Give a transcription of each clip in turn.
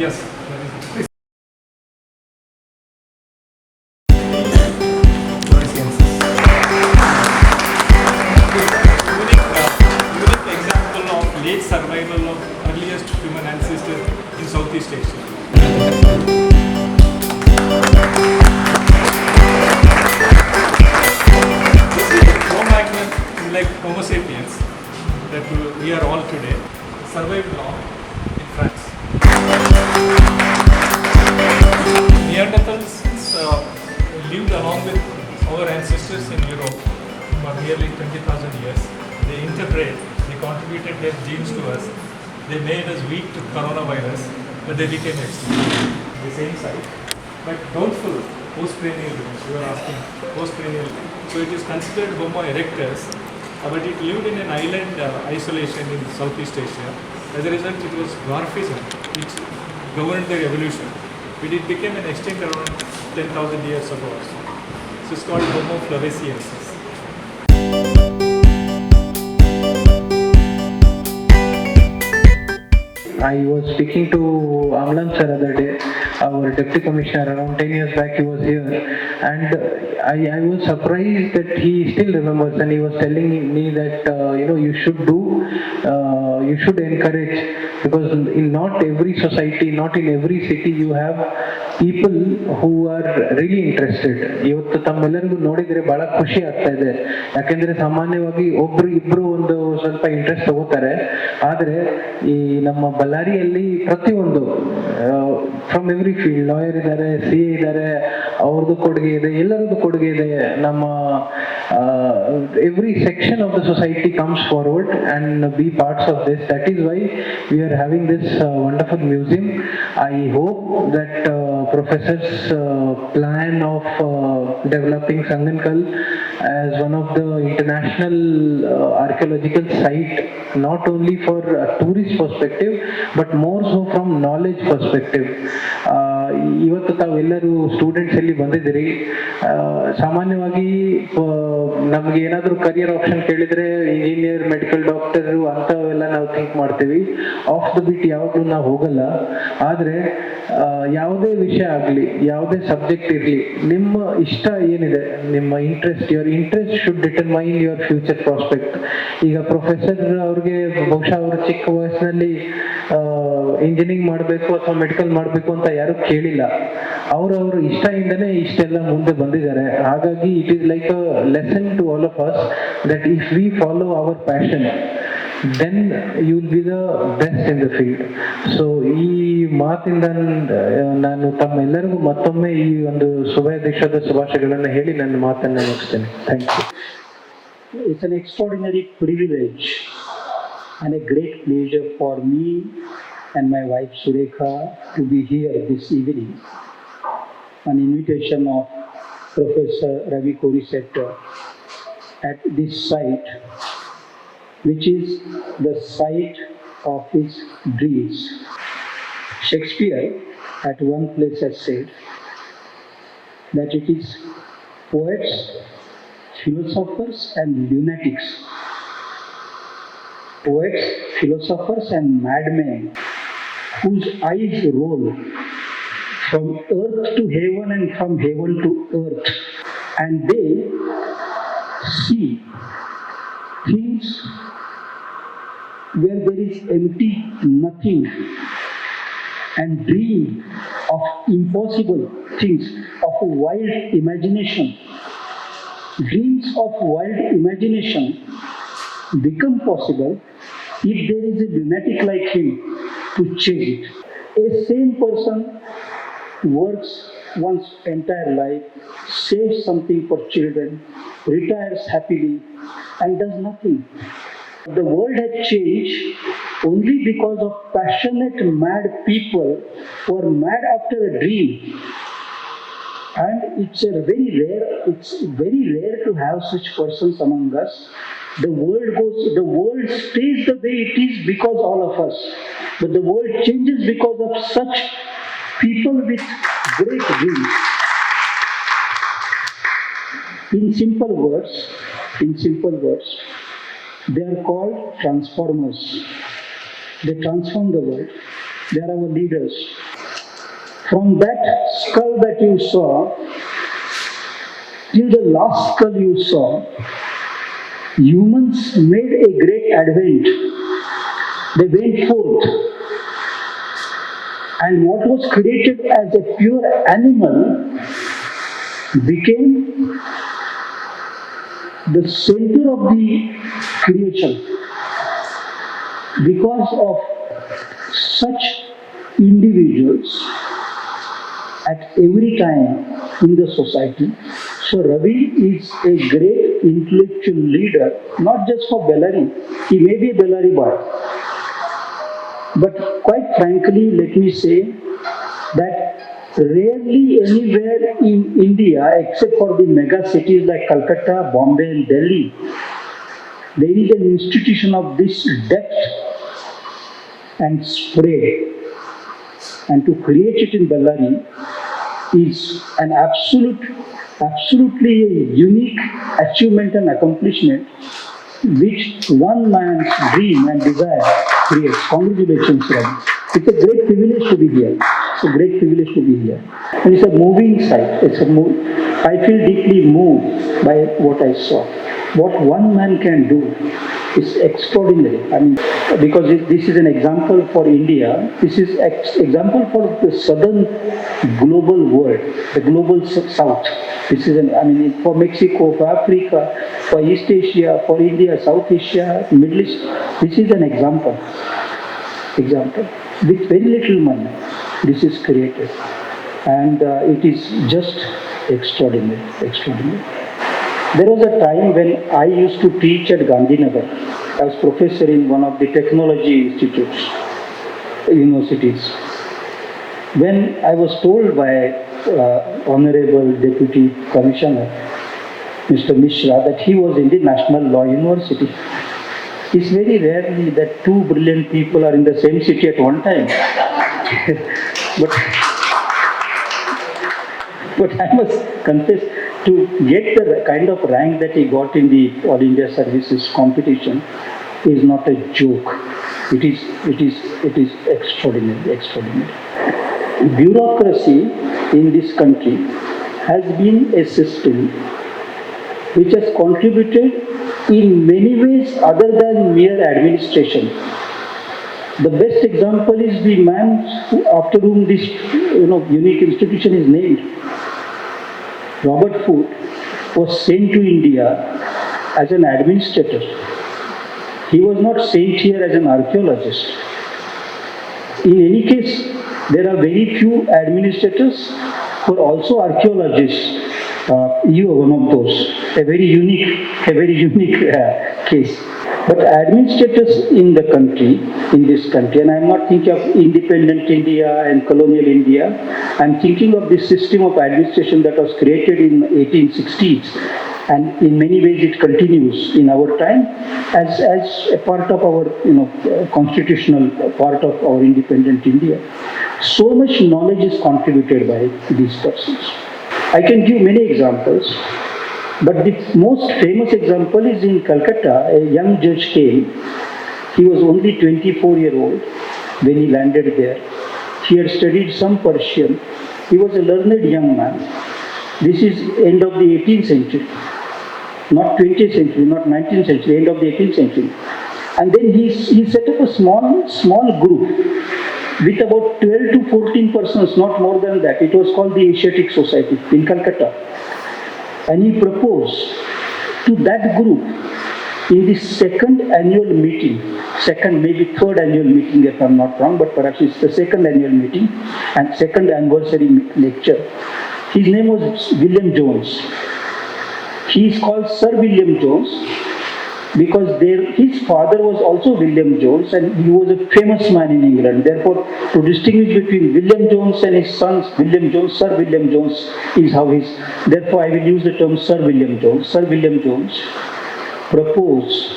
Yes. Please. Unique example of late survival of earliest human ancestor in Southeast Asia. This is a Cro-Magnon, like Homo sapiens, that we are all today, survived long in France. Neanderthals lived along with our ancestors in Europe for nearly 20,000 years. They interbred, they contributed their genes to us, they made us weak to coronavirus, but they became extinct. The same site. But doubtful post-cranial remains, you are asking post-cranial. So it is considered Homo erectus, but it lived in an island isolation in Southeast Asia. As a result, it was dwarfism which governed their evolution. But it became an extinct around 10,000 years ago or so. So it's called Homo floresiensis. I was speaking to Amlan sir the other day, our deputy commissioner, around 10 years back he was here, and I was surprised that he still remembers, and he was telling me that you should encourage, because in not every society, not in every city you have people who are really interested. ಇವತ್ತು ತಮ್ಮೆಲ್ಲರಿಗೂ ನೋಡಿದ್ರೆ ಬಹಳ ಖುಷಿ ಆಗ್ತಾ ಇದೆ, ಯಾಕೆಂದ್ರೆ ಸಾಮಾನ್ಯವಾಗಿ ಒಬ್ರು ಇಬ್ರು ಒಂದು ಸ್ವಲ್ಪ ಇಂಟ್ರೆಸ್ಟ್ ತಗೋತಾರೆ, ಆದ್ರೆ ಈ ನಮ್ಮ ಬಳ್ಳಾರಿಯಲ್ಲಿ ಪ್ರತಿಯೊಂದು ಫ್ರಮ್ ಎವ್ರಿ ಫೀಲ್ಡ್, ಲಾಯರ್ ಇದ್ದಾರೆ, CA ಇದ್ದಾರೆ, ಅವ್ರದ್ದು ಕೊಡುಗೆ ಇದೆ, ಎಲ್ಲರದ್ದು ಕೊಡುಗೆ ಇದೆ. ನಮ್ಮ every section of the society comes forward and be parts of this. That is why we are having this wonderful museum. I hope that professor's plan of developing Sanganakallu as one of the international archeological site, not only for a tourist perspective but more so from knowledge perspective. ಇವತ್ತು ತಾವೆಲ್ಲರೂ students ಅಲ್ಲಿ ಬಂದಿದ್ದೀರಿ. ಸಾಮಾನ್ಯವಾಗಿ ನಮ್ಗೆ ಏನಾದರೂ career option ಕೇಳಿದ್ರೆ engineer, medical, doctor ಅಂತವೆಲ್ಲ ನಾವು think ಮಾಡ್ತೀವಿ. ಆಫ್ ದ ಬೀಟ್ ಯಾವಾಗಲೂ ನಾವು ಹೋಗಲ್ಲ. ಆದರೆ ಯಾವುದೇ ವಿಷಯ ಆಗಲಿ, ಯಾವುದೇ ಸಬ್ಜೆಕ್ಟ್ ಇರಲಿ, ನಿಮ್ಮ ಇಷ್ಟ ಏನಿದೆ, ನಿಮ್ಮ interest, your interest should determine your future prospect. ಈಗ ಪ್ರೊಫೆಸರ್ ಅವ್ರಿಗೆ ಬಹುಶಃ ಅವರು ಚಿಕ್ಕ ವಯಸ್ಸಿನಲ್ಲಿ ಇಂಜಿನಿಯರಿಂಗ್ ಮಾಡಬೇಕು ಅಥವಾ ಮೆಡಿಕಲ್ ಮಾಡಬೇಕು ಅಂತ ಯಾರು ಕೇಳಿಲ್ಲ. ಅವ್ರವ್ರ ಇಷ್ಟದಿಂದನೇ ಇಷ್ಟೆಲ್ಲ ಮುಂದೆ ಬಂದಿದ್ದಾರೆ. ಹಾಗಾಗಿ it is like a lesson to all of us that if we follow our passion then you will be the best in the field. So ಈ ಮಾತಿಂದ ನಾನು ತಮ್ಮೆಲ್ಲರಿಗೂ ಮತ್ತೊಮ್ಮೆ ಈ ಒಂದು ಶುಭಾಶಯದ ಶುಭಾಶಯಗಳನ್ನು ಹೇಳಿ ನನ್ನ ಮಾತನ್ನು ಮುಗಿಸ್ತೇನೆ. Thank you. It's an extraordinary privilege and a great pleasure for me and my wife Surekha to be here this evening on invitation of Professor Ravi Korishettar at this site, which is the site of his dreams. Shakespeare at one place has said that it is poets, philosophers and lunatics, poets, philosophers and madmen whose eyes roll from earth to heaven and from heaven to earth, and they see things where there is empty nothing and dream of impossible things, of wild imagination. Dreams of wild imagination become possible if there is a lunatic like him to change it. A sane person works one's entire life, saves something for children, retires happily and does nothing. The world has changed only because of passionate mad people who are mad after a dream. And it's very rare to have such persons among us. The world stays the way it is because all of us. But the world changes because of such people with great dreams. In simple words, they are called transformers. They transform the world. They are our leaders. From that skull that you saw, till the last skull you saw, humans made a great advent. They went forth, and what was created as a pure animal became the center of the creation because of such individuals at every time in the society. So Ravi is a great intellectual leader, not just for Bellary. He may be a Bellary boy, but quite frankly, let me say that rarely anywhere in India, except for the mega cities like Calcutta, Bombay and Delhi, there is an institution of this depth and spread. And to create it in Bellary is an absolutely a unique achievement and accomplishment which one man's dream and desire creates. Congratulations, Ravi. It's a great privilege to be here. It's a great privilege to be here. And it's a moving sight. I feel deeply moved by what I saw. What one man can do is extraordinary. I mean, because this is an example for India. This is example for the southern global world, the global south. This is for Mexico, for Africa, for East Asia, for India, South Asia, Middle East. This is an example. With very little money, this is created, and it is just extraordinary. There was a time when I used to teach at Gandhinagar. I was professor in one of the technology institutes, universities. When I was told by Honorable Deputy Commissioner, Mr. Mishra, that he was in the National Law University. It's very rarely that two brilliant people are in the same city at one time. But I must confess, to get the kind of rank that he got in the All India Services competition is not a joke. It is extraordinary. Bureaucracy in this country has been a system which has contributed in many ways other than mere administration. The best example is the man after whom this unique institution is named. Robert Foote was sent to India as an administrator. He was not sent here as an archaeologist. In any case, there are very few administrators who are also archaeologists. You are one of those. A very unique case. But administrators in this country, and I am not thinking of independent India and colonial India, I am thinking of this system of administration that was created in 1860s, and in many ways it continues in our time as a part of our constitutional part of our independent India. So much knowledge is contributed by these persons. I can give many examples. But the most famous example is in Calcutta. A young judge came. He was only 24-year-old when he landed there. He had studied some Persian. He was a learned young man. This is end of the 18th century. Not 20th century, not 19th century, end of the 18th century. And then he set up a small group with about 12 to 14 persons, not more than that. It was called the Asiatic Society in Calcutta. And he proposed to that group in the second annual meeting, maybe third annual meeting if I'm not wrong, but perhaps it's the second annual meeting and second anniversary lecture. His name was William Jones. He is called Sir William Jones because his father was also William Jones, and he was a famous man in England. Therefore, to distinguish between William Jones and his sons, William Jones, Sir William Jones is how therefore I will use the term Sir William Jones. Sir William Jones proposed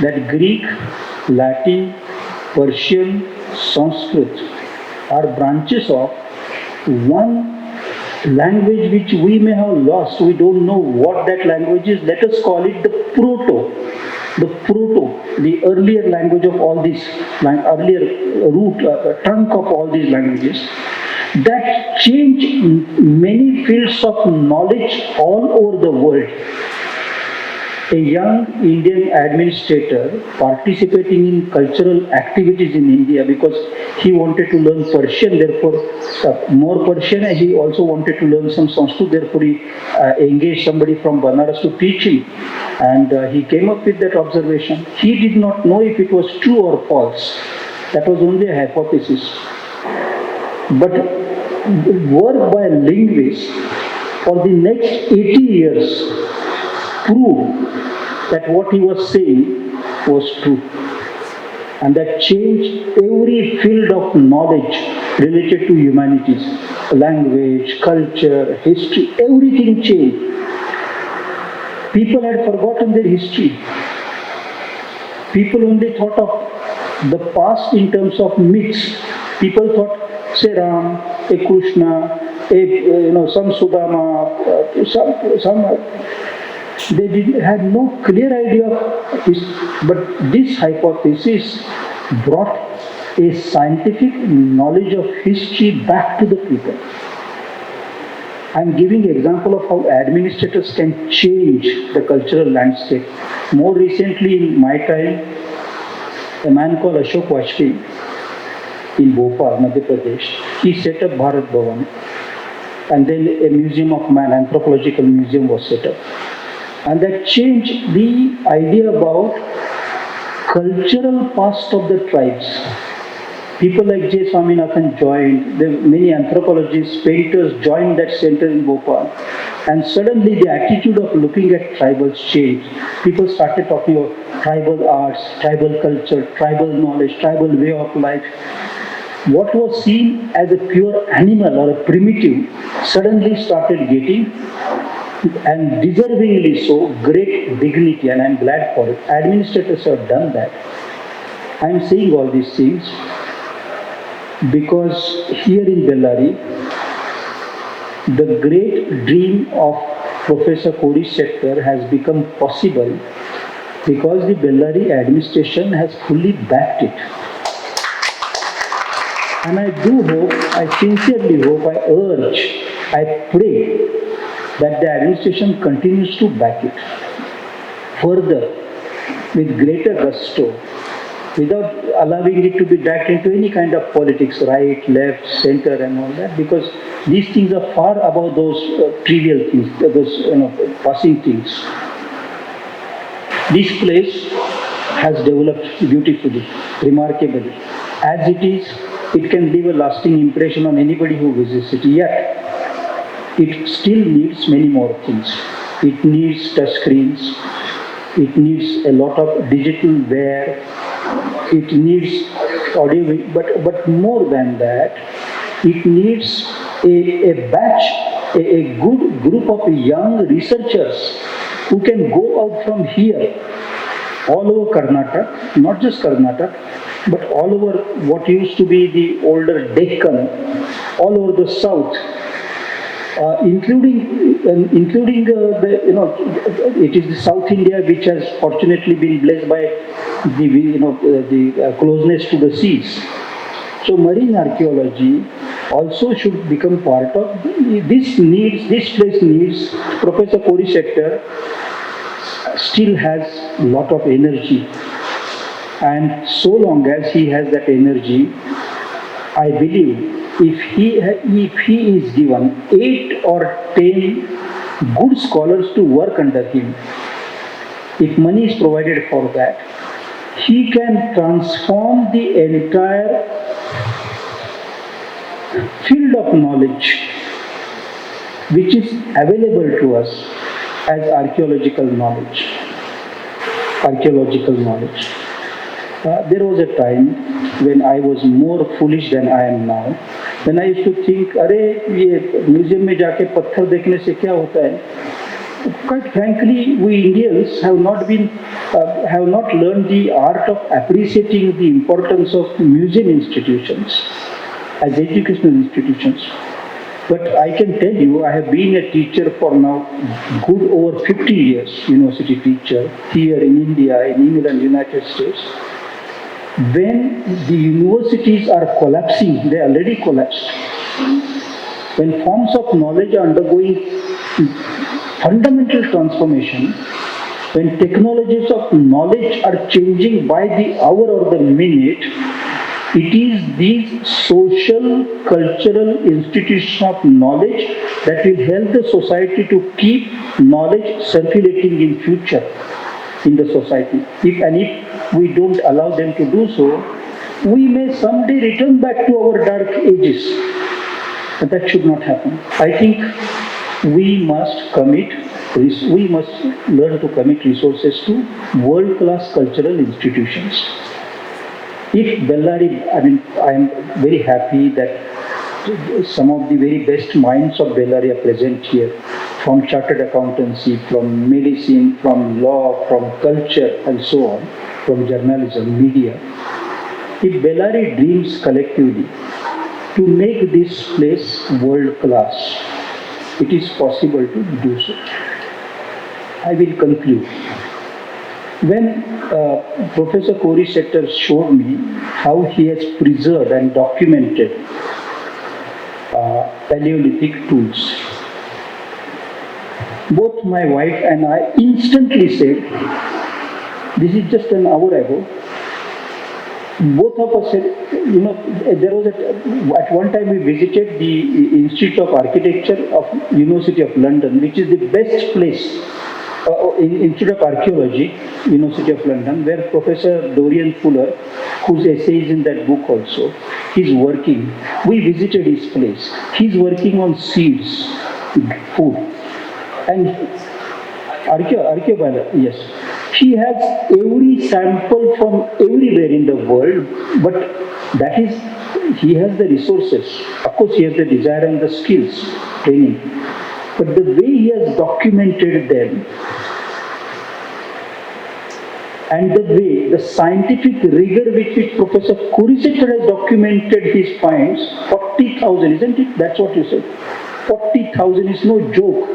that Greek, Latin, Persian, Sanskrit are branches of one language which we may have lost. We don't know what that language is. Let us call it the earlier language of all these, earlier trunk of all these languages. that changed many fields of knowledge all over the world. A young Indian administrator participating in cultural activities in India because he wanted to learn Persian, therefore more Persian, and he also wanted to learn some Sanskrit, therefore he engaged somebody from Banaras to teach him. And he came up with that observation. He did not know if it was true or false. That was only a hypothesis. But work by linguists for the next 80 years proved that what he was saying was true. And that changed every field of knowledge related to humanities. Language, culture, history, everything changed. People had forgotten their history. People only thought of the past in terms of myths. People thought, say Ram, a Krishna, some Sudama, they had no clear idea of this, but this hypothesis brought a scientific knowledge of history back to the people. I am giving an example of how administrators can change the cultural landscape. More recently in my time, a man called Ashok Vajpayee in Bhopal, Madhya Pradesh, he set up Bharat Bhavan, and then a Museum of Man, Anthropological Museum was set up. And that changed the idea about cultural past of the tribes. People like J. Swaminathan joined, many anthropologists, painters joined that center in Bhopal. And suddenly the attitude of looking at tribals changed. People started talking about tribal arts, tribal culture, tribal knowledge, tribal way of life. What was seen as a pure animal or a primitive suddenly started getting, and deservingly so, great dignity, and I am glad for it. Administrators have done that. I am saying all these things because here in Bellary, the great dream of Professor Korishettar has become possible because the Bellary administration has fully backed it. And I do hope, I sincerely hope, I urge, I pray that the administration continues to back it further with greater gusto, without allowing it to be dragged into any kind of politics, right, left, center and all that, because these things are far above those trivial things, those passing things. This place has developed beautifully, remarkably. As it is, it can leave a lasting impression on anybody who visits it. Yet, it still needs many more things. It needs touch screens. It needs a lot of digital wear. It needs audio, but more than that, it needs a batch, a good group of young researchers who can go out from here, all over Karnataka, not just Karnataka, but all over what used to be the older Deccan, all over the south. Including it is the South India which has fortunately been blessed by the closeness to the seas. So marine archaeology also should become part of this place needs. Professor Korishettar still has a lot of energy, and so long as he has that energy, I believe if he is given 8 or 10 good scholars to work under him, if money is provided for that, he can transform the entire field of knowledge which is available to us as archaeological knowledge. There was a time when I was more foolish than I am now. When I used to think, अरे ये museum में जाके पत्थर देखने से क्या होता है? Quite frankly, we Indians have not learned the art of appreciating the importance of museum institutions as educational institutions. But I can tell you, I have been a teacher for now good over 50 years, university teacher here in India, in England, United States. When the universities are collapsing, they already collapsed. When forms of knowledge are undergoing fundamental transformation, when technologies of knowledge are changing by the hour or the minute, it is these social, cultural institutions of knowledge that will help the society to keep knowledge circulating in future in the society. If we don't allow them to do so, we may someday return back to our dark ages. But that should not happen. I think we must learn to commit resources to world-class cultural institutions. If Bellary, I am very happy that some of the very best minds of Bellary are present here, from chartered accountancy, from medicine, from law, from culture, and so on, from journalism, media. If Bellary dreams collectively to make this place world-class, it is possible to do so. I will conclude. When Professor Korishettar showed me how he has preserved and documented Paleolithic tools, both my wife and I instantly said, this is just an hour ago. Both of us said, there was at one time we visited the Institute of Architecture of University of London, which is the best place, Institute of Archaeology, University of London, where Professor Dorian Fuller, whose essay is in that book also, he's working. We visited his place. He's working on seeds, food, and archaeobiology, yes. He has every sample from everywhere in the world, but he has the resources. Of course, he has the desire and the skills, training. But the way he has documented them, and the scientific rigor with which Professor Korishettar has documented his finds, 40,000, isn't it? That's what you said. 40,000 is no joke.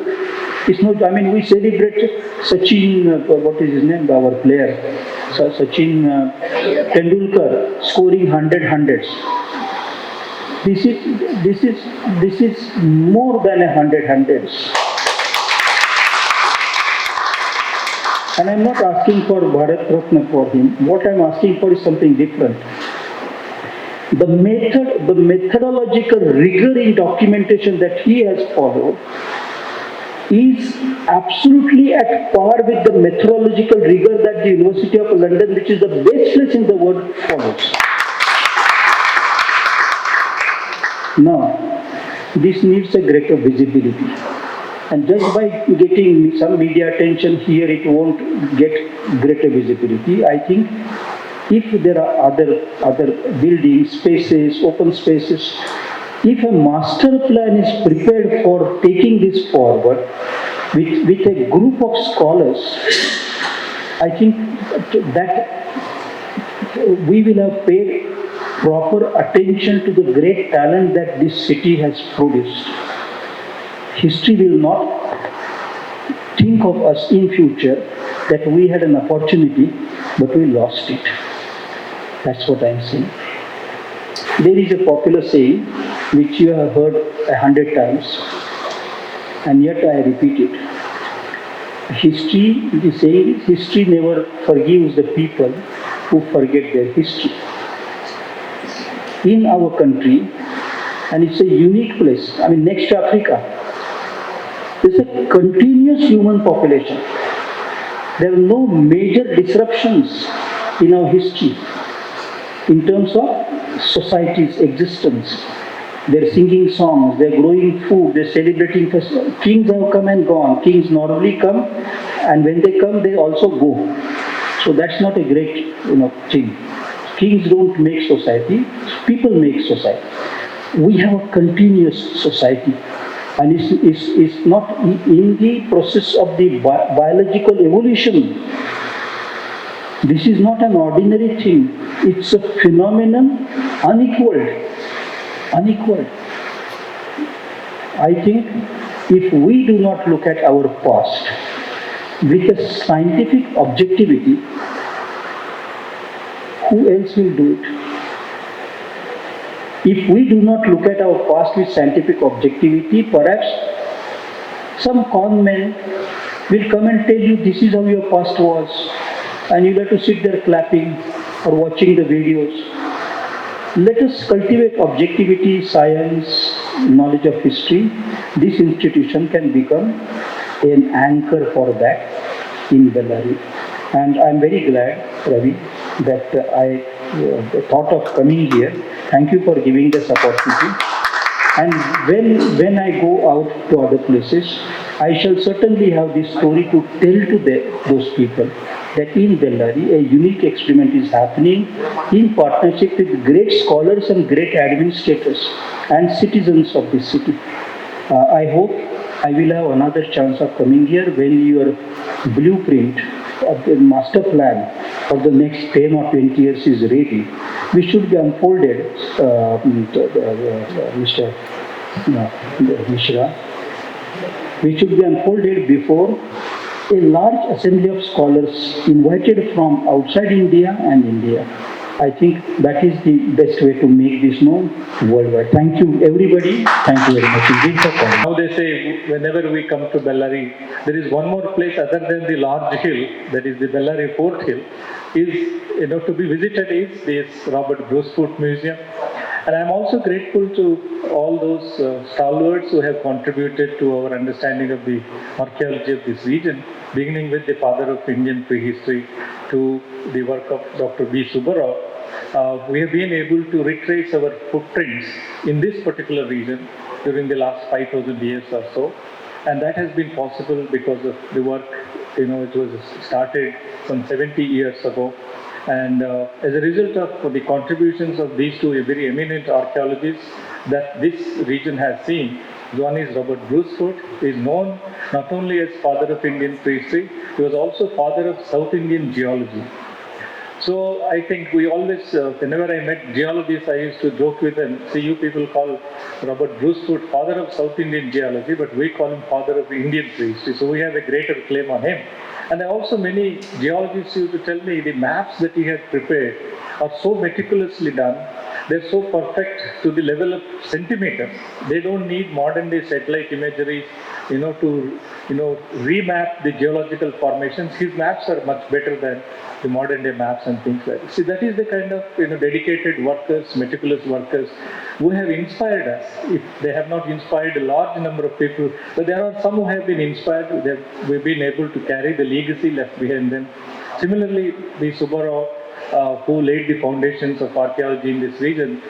It's no, we celebrate Sachin, what is his name, our player, Sachin Tendulkar, scoring 100 hundreds. This is more than 100 hundreds. And I'm not asking for Bharat Ratna for him. What I'm asking for is something different. The methodological rigor in documentation that he has followed is absolutely at par with the methodological rigor that the University of London, which is the best place in the world, follows. Now, this needs a greater visibility. And just by getting some media attention here, it won't get greater visibility. I think if there are other buildings, spaces, open spaces, if a master plan is prepared for taking this forward with a group of scholars, I think that we will have paid proper attention to the great talent that this city has produced. History will not think of us in future that we had an opportunity, but we lost it. That's what I'm saying. There is a popular saying, which you have heard 100 times, and yet I repeat it. The saying is, history never forgives the people who forget their history. In our country, and it's a unique place, next to Africa, there's a continuous human population. There are no major disruptions in our history in terms of society's existence. They're singing songs, they're growing food, they're celebrating festivals. Kings have come and gone. Kings normally come, and when they come, they also go. So that's not a great thing. Kings don't make society, people make society. We have a continuous society, and it's not in the process of the biological evolution. This is not an ordinary thing. It's a phenomenon unequaled. I think if we do not look at our past with a scientific objectivity, who else will do it? If we do not look at our past with scientific objectivity, perhaps some con men will come and tell you this is how your past was, and you'll have to sit there clapping or watching the videos. Let us cultivate objectivity, science, knowledge of history. This institution can become an anchor for that in Bellary. And I'm very glad, Ravi, that I thought of coming here. Thank you for giving this opportunity. And when I go out to other places, I shall certainly have this story to tell to those people that in Bellary a unique experiment is happening in partnership with great scholars and great administrators and citizens of this city. I hope I will have another chance of coming here when your blueprint of the master plan for the next 10 or 20 years is ready. We should be unfolded, Mr. Mishra. We should be unfolded before a large assembly of scholars invited from outside India and India. I think that is the best way to make this known worldwide. Thank you, everybody. Thank you very much indeed for coming. Now they say whenever we come to Bellary, there is one more place other than the large hill, that is the Bellary Fort Hill, is to be visited is this Robert Bruce Foote Museum. And I am also grateful to all those stalwarts who have contributed to our understanding of the archaeology of this region, beginning with the father of Indian prehistory to the work of Dr. B. Subbarao. We have been able to retrace our footprints in this particular region during the last 5,000 years or so. And that has been possible because of the work, it was started some 70 years ago. And as a result of the contributions of these two very eminent archaeologists that this region has seen, one is Robert Bruce Foote, who is known not only as father of Indian prehistory, he was also father of South Indian geology. So I think we always, whenever I met geologists, I used to joke with them, see, you people call Robert Bruce Foote father of South Indian geology, but we call him father of Indian prehistory. So we have a greater claim on him. And also many geologists used to tell me the maps that he had prepared are so meticulously done, they're so perfect to the level of centimeters. They don't need modern day satellite imagery, to remap the geological formations. His maps are much better than the modern day maps and things like that. See, that is the kind of dedicated workers, meticulous workers who have inspired us. If they have not inspired a large number of people, but there are some who have been inspired. We've been able to carry the legacy left behind them. Similarly, the Subbarao, who laid the foundations of archaeology in this region,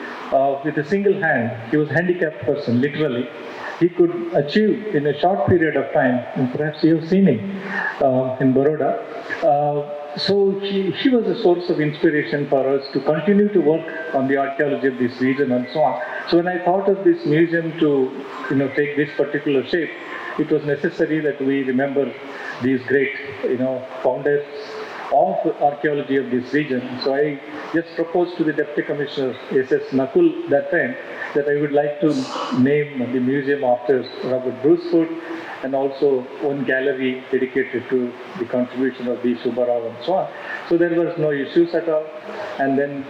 with a single hand, he was a handicapped person, literally. He could achieve in a short period of time, and perhaps you have seen him in Baroda. So he was a source of inspiration for us to continue to work on the archaeology of this region and so on. So when I thought of this museum to take this particular shape, it was necessary that we remember these great founders of archaeology of this region. So I just proposed to the Deputy Commissioner S.S. Nakul that time that I would like to name the museum after Robert Bruce Foote, and also one gallery dedicated to the contribution of B. Subbarao and so on. So there was no issues at all. And then,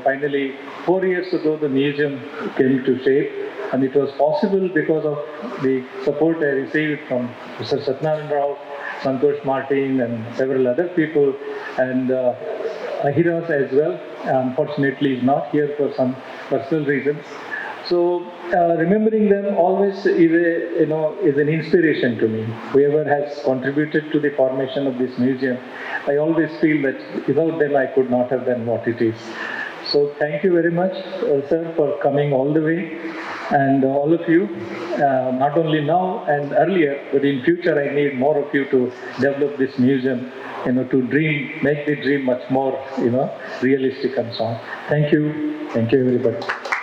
finally, 4 years ago, the museum came to shape, and it was possible because of the support I received from Mr. Sathya Narayana, Santosh Martin, and several other people, and Ahiras as well. Unfortunately, is not here for some personal reasons. So remembering them always is an inspiration to me. Whoever has contributed to the formation of this museum, I always feel that without them I could not have done what it is. So thank you very much, sir, for coming all the way, and all of you, not only now and earlier, but in future I need more of you to develop this museum, to dream, make the dream much more, realistic and so on. Thank you everybody.